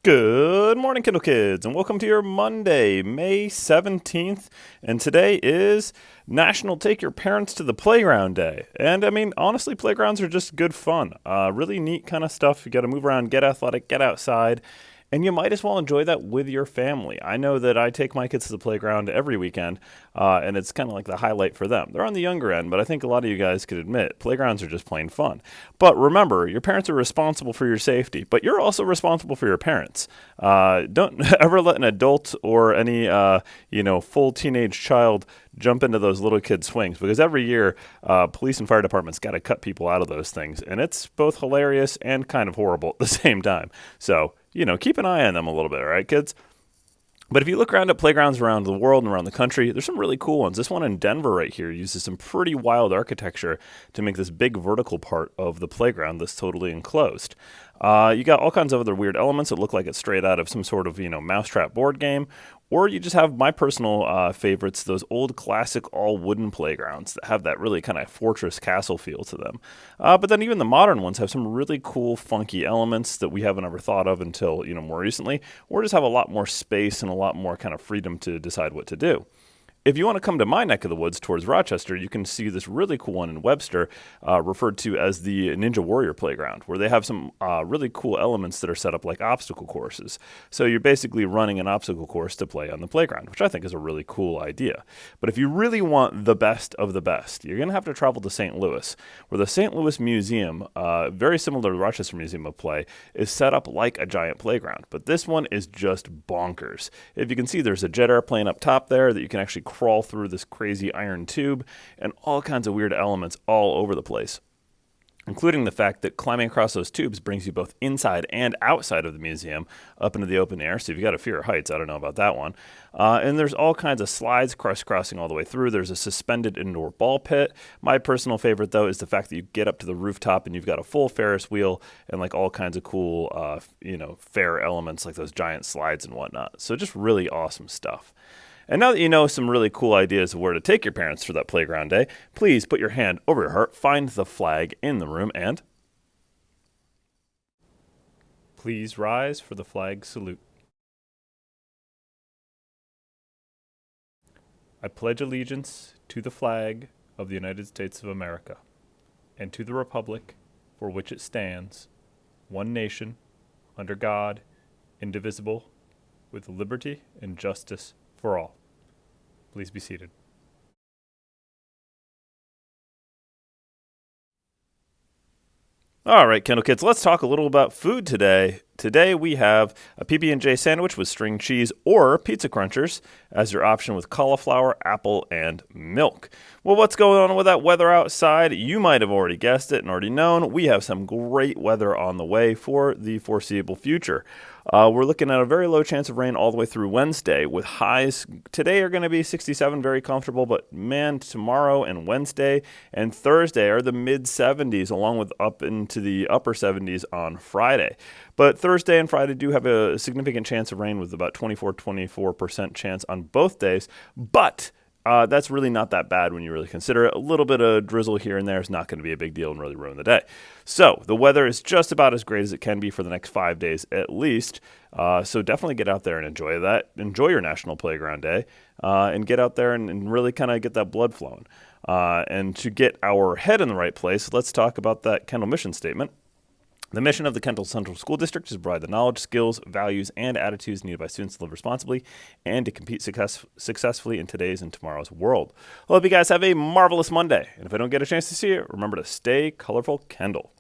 Good morning, Kendall Kids, and welcome to your Monday, May 17th. And today is National Take Your Parents to the Playground Day. And I mean, honestly, playgrounds are just good fun. Really neat kind of stuff. You got to move around, get athletic, get outside. And you might as well enjoy that with your family. I know that I take my kids to the playground every weekend, and it's kind of like the highlight for them. They're on the younger end, but I think a lot of you guys could admit playgrounds are just plain fun. But remember, your parents are responsible for your safety, but you're also responsible for your parents. Don't ever let an adult or any full teenage child jump into those little kid swings, because every year police and fire departments got to cut people out of those things, and it's both hilarious and kind of horrible at the same time. So, keep an eye on them a little bit, all right, kids? But if you look around at playgrounds around the world and around the country, there's some really cool ones. This one in Denver right here uses some pretty wild architecture to make this big vertical part of the playground that's totally enclosed. You got all kinds of other weird elements that look like it's straight out of some sort of, mousetrap board game. Or you just have my personal favorites, those old classic all wooden playgrounds that have that really kind of fortress castle feel to them. But then even the modern ones have some really cool, funky elements that we haven't ever thought of until, more recently, or just have a lot more space and a lot more kind of freedom to decide what to do. If you want to come to my neck of the woods towards Rochester, you can see this really cool one in Webster, referred to as the Ninja Warrior Playground, where they have some really cool elements that are set up like obstacle courses. So you're basically running an obstacle course to play on the playground, which I think is a really cool idea. But if you really want the best of the best, you're going to have to travel to St. Louis, where the St. Louis Museum, very similar to the Rochester Museum of Play, is set up like a giant playground. But this one is just bonkers. If you can see, there's a jet airplane up top there that you can actually crawl through this crazy iron tube, and all kinds of weird elements all over the place, including the fact that climbing across those tubes brings you both inside and outside of the museum up into the open air. So if you got a fear of heights, I don't know about that one. And there's all kinds of slides crisscrossing all the way through. There's a suspended indoor ball pit. My personal favorite, though, is the fact that you get up to the rooftop and you've got a full Ferris wheel and like all kinds of cool, fair elements like those giant slides and whatnot. So just really awesome stuff. And now that you know some really cool ideas of where to take your parents for that playground day, please put your hand over your heart, find the flag in the room, and please rise for the flag salute. I pledge allegiance to the flag of the United States of America and to the republic for which it stands, one nation, under God, indivisible, with liberty and justice for all. Please be seated. All right, Kendall Kids, let's talk a little about food today. Today we have a PB&J sandwich with string cheese or pizza crunchers as your option with cauliflower, apple, and milk. Well, what's going on with that weather outside? You might have already guessed it and already known. We have some great weather on the way for the foreseeable future. We're looking at a very low chance of rain all the way through Wednesday, with highs today are going to be 67, very comfortable, but man, tomorrow and Wednesday and Thursday are the mid-70s, along with up into the upper 70s on Friday. But Thursday and Friday do have a significant chance of rain with about 24% chance on both days, but that's really not that bad when you really consider it. A little bit of drizzle here and there is not going to be a big deal and really ruin the day. So the weather is just about as great as it can be for the next 5 days at least. So definitely get out there and enjoy that. Enjoy your National Playground Day and get out there and really kind of get that blood flowing. And to get our head in the right place, let's talk about that Kendall mission statement. The mission of the Kendall Central School District is to provide the knowledge, skills, values, and attitudes needed by students to live responsibly and to compete successfully in today's and tomorrow's world. I hope you guys have a marvelous Monday. And if I don't get a chance to see you, remember to stay colorful, Kendall.